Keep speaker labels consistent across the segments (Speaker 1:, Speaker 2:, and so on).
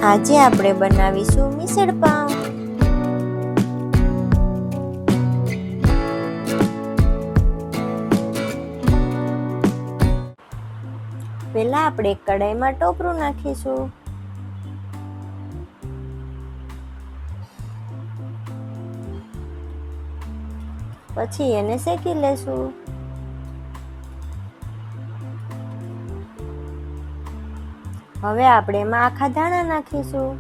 Speaker 1: આજે આપણે બનાવીશું મિસળ પાવ। પહેલા આપણે કઢાઈમાં ટોપરું નાખીશું, પછી એને શેકી લેશું। હવે આપણે એમાં આખા ધાણા નાખીશું।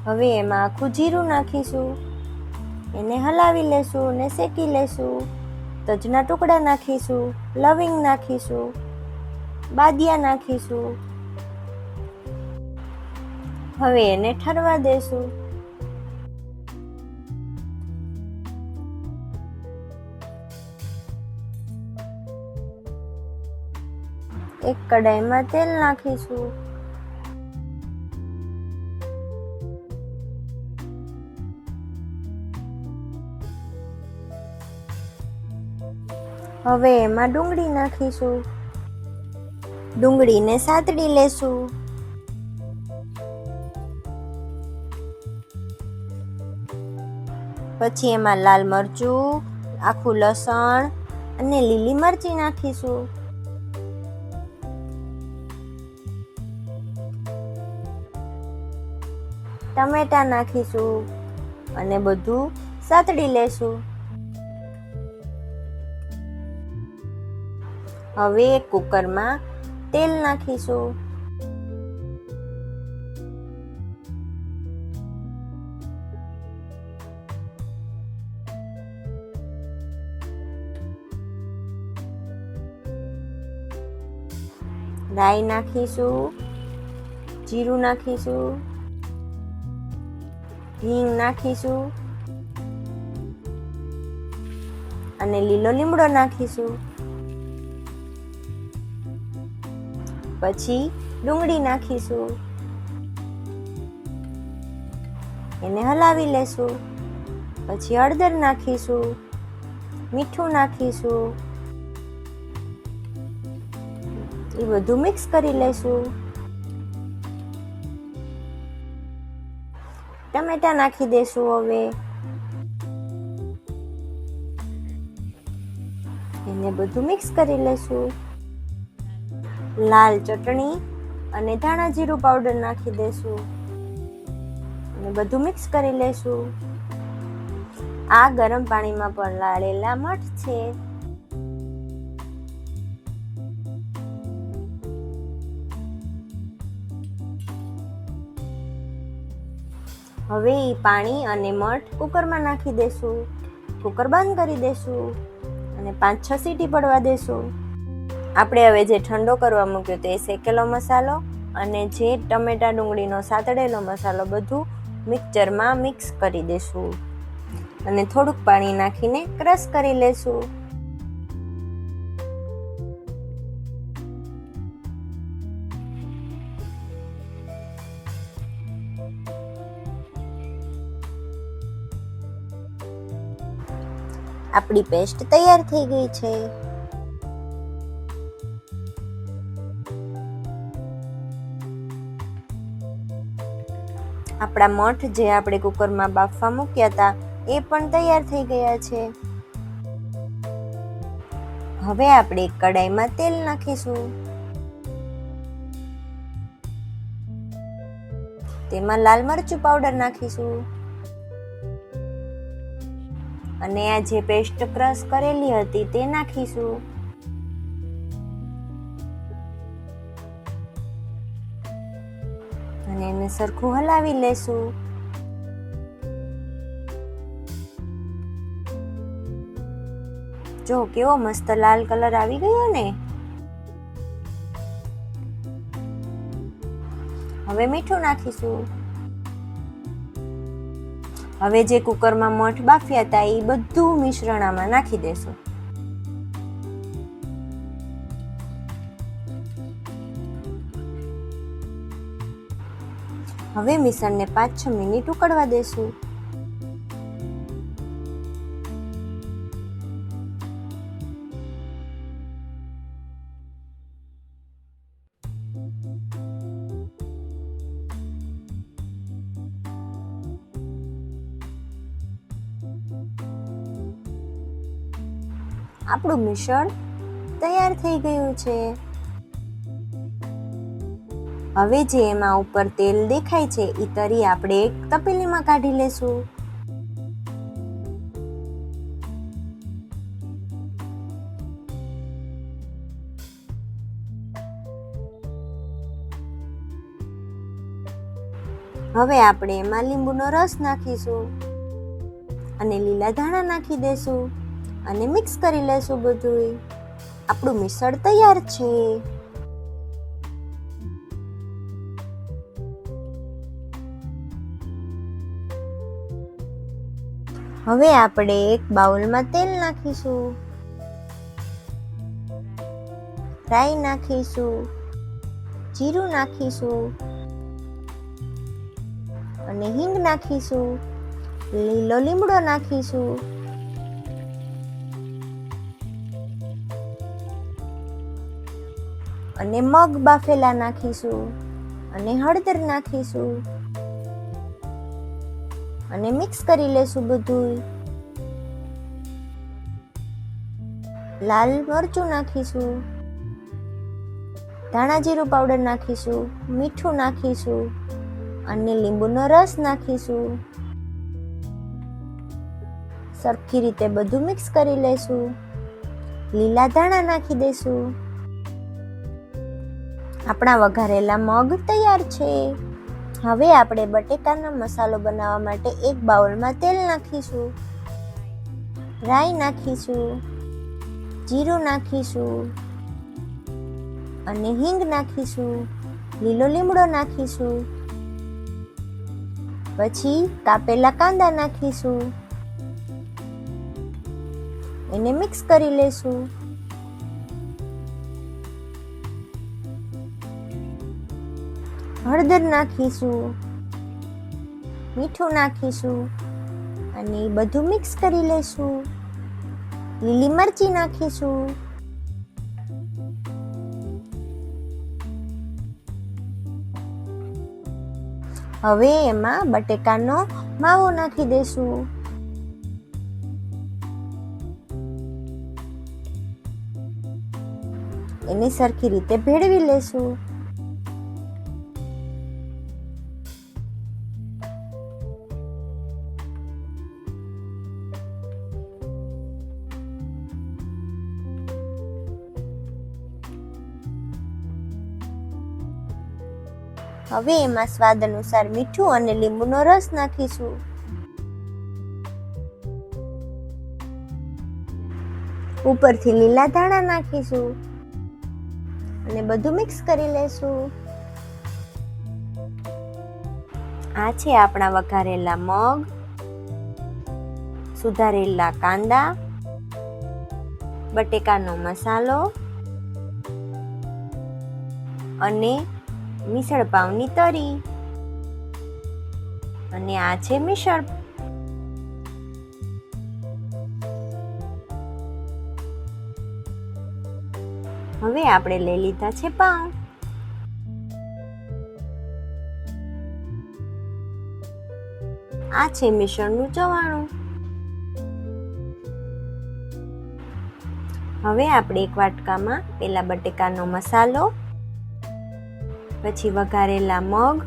Speaker 1: હવે એમાં આખું જીરું નાખીશું, એને હલાવી લેશું અને શેકી લેશું। તજના ટુકડા નાખીશું, લવિંગ નાખીશું, બાદિયા નાખીશું। હવે એને ઠરવા દેશું। એક કઢાઈમાં તેલ નાખીશું, હવે એમાં ડુંગળી નાખીશું, ડુંગળીને સાતડી લેશું। પછી એમાં લાલ મરચું, આખું લસણ અને લીલી મરચી નાખીશું। ટમેટા નાખીશું અને બધું સાતડી લેશું। હવે એક કુકરમાં તેલ નાખીશું, રાઈ નાખીશું, જીરું નાખીશું, હિંગ નાખીશું અને લીલો લીમડો નાખીશું। પછી ડુંગળી નાખીશું, એને હલાવી લેશું। પછી હળદર નાખીશું, મીઠું નાખીશું, એ બધું મિક્સ કરી લેશું। ટમેટા નાખી દેશું। હવે એને બધું મિક્સ કરી લેશું। લાલ ચટણી અને ધાણા જીરું પાવડર નાખી દેશું અને બધું મિક્સ કરી લેશું। આ ગરમ પાણીમાં પલાળેલા મઠ છે। હવે એ પાણી અને મઠ કુકરમાં નાખી દેશું, કુકર બંધ કરી દેશું અને 5-6 સીટી પડવા દેશું। આપણે હવે જે ઠંડો કરવા મૂક્યો તે શેકેલો મસાલો અને જે ટમેટા ડુંગળીનો સાતળેલો મસાલો બધું મિક્સચરમાં મિક્સ કરી દેશું અને થોડુંક પાણી નાખીને ક્રશ કરી લેશું। આપણી પેસ્ટ તૈયાર થઈ ગઈ છે। આપણા મઠ જે આપણે કુકરમાં બાફવા મૂક્યા હતા એ પણ તૈયાર થઈ ગયા છે। હવે આપણે કઢાઈમાં તેલ નાખીશું, તેમાં લાલ મરચું પાવડર નાખીશું અને આ જે પેસ્ટ ક્રશ કરેલી હતી તે નાખીશું। અને એને સરખું હલાવી લેશું। જો કેવો મસ્ત લાલ કલર આવી ગયો ને। હવે મીઠું નાખીશું। હવે જે કુકરમાં મઠ બાફ્યા હતા એ બધું મિશ્રણ આમાં નાખી દેશું। હવે મિશ્રણને 5-6 મિનિટ ઉકળવા દેશું। આપણું મિશ્રણ તૈયાર થઈ ગયું છે. હવે જે એમાં ઉપર તેલ દેખાય છે એ તરી આપણે એક તપેલીમાં કાઢી લેશું. હવે આપણે એમાં લીંબુનો રસ નાખીશું અને લીલા ધાણા નાખી દેશું અને મિક્સ કરી લેશું બધું. આપણું મિશ્રણ તૈયાર છે. હવે આપણે એક બાઉલમાં તેલ નાખીશું, રાઈ નાખીશું, જીરું નાખીશું અને હિંગ નાખીશું, લીલો લીમડો નાખીશું અને મગ બાફેલા નાખીશું અને હળદર નાખીશું અને મિક્સ કરી લેશું બધું. લાલ મરચું નાખીશું, ધાણા જીરું પાવડર નાખીશું, મીઠું નાખીશું અને લીંબુનો રસ નાખીશું. સરખી રીતે બધું મિક્સ કરી લેશું. લીલા ધાણા નાખી દેશું. આપણા વઘારેલા મગ તૈયાર છે. હવે આપણે બટેકાનો મસાલો બનાવવા માટે એક બાઉલમાં તેલ નાખીશું, રાઈ નાખીશું, જીરું નાખીશું અને હિંગ નાખીશું, લીલો લીમડો નાખીશું, પછી કાપેલા કાંદા નાખીશું, એને મિક્સ કરી લેશું. હળદર નાખીશું, મીઠું નાખીશું અને બધું મિક્સ કરી લેશું. લીલી મરચી નાખીશું. હવે એમાં બટેકાનો માવો નાખી દેશું. એને સરખી રીતે ભેળવી લેશું. હવે એમાં સ્વાદ અનુસાર મીઠું અને લીંબુનો રસ નાખીશું. ઉપરથી લીલા ધાણા નાખીશું અને બધું મિક્સ કરી લેશું. આ છે આપણા વઘારેલા મગ, સુધારેલા કાંદા, બટેકાનો મસાલો અને મિસળ પાવની તરી. અને આ છે મિસળ. હવે આપણે લઈ લીધા છે પાઉં. આ છે મિશ્રણનું ચવાણું. હવે આપણે એક વાટકામાં પેલા બટેકાનો મસાલો, પછી વઘારેલા મગ,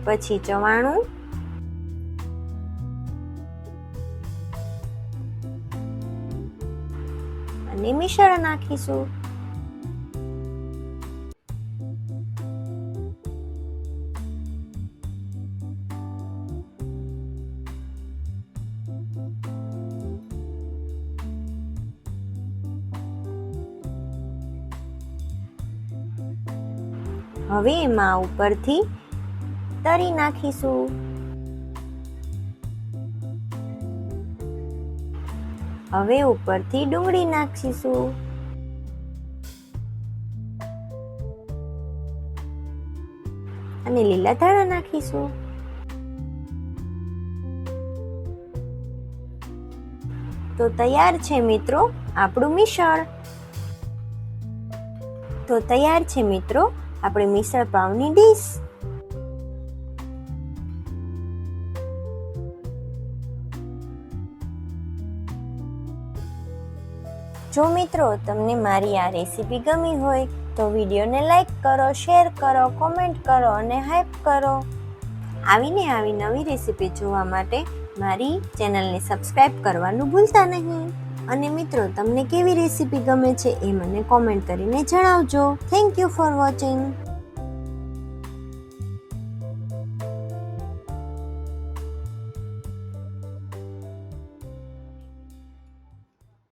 Speaker 1: પછી ચવાણું અને મિશ્રણ નાખીશું. હવે એમાં ઉપરથી તરી નાખીશું. હવે ઉપરથી ડુંગળી નાખીશું. અને લીલા ધાણા નાખીશું. તો તૈયાર છે મિત્રો આપણું મિસળ. તો તૈયાર છે મિત્રો આપણી મિસળ પાવની ડીશ. જો મિત્રો તમને મારી આ રેસીપી ગમી હોય તો વિડીયોને લાઈક કરો, શેર કરો, કોમેન્ટ કરો અને હાઈપ કરો. આવી નવી રેસીપી જોવા માટે મારી ચેનલને સબસ્ક્રાઈબ કરવાનું ભૂલતા નહીં. અને મિત્રો તમને કેવી રેસીપી ગમે છે એ મને કોમેન્ટ કરીને જણાવજો. Thank you for watching.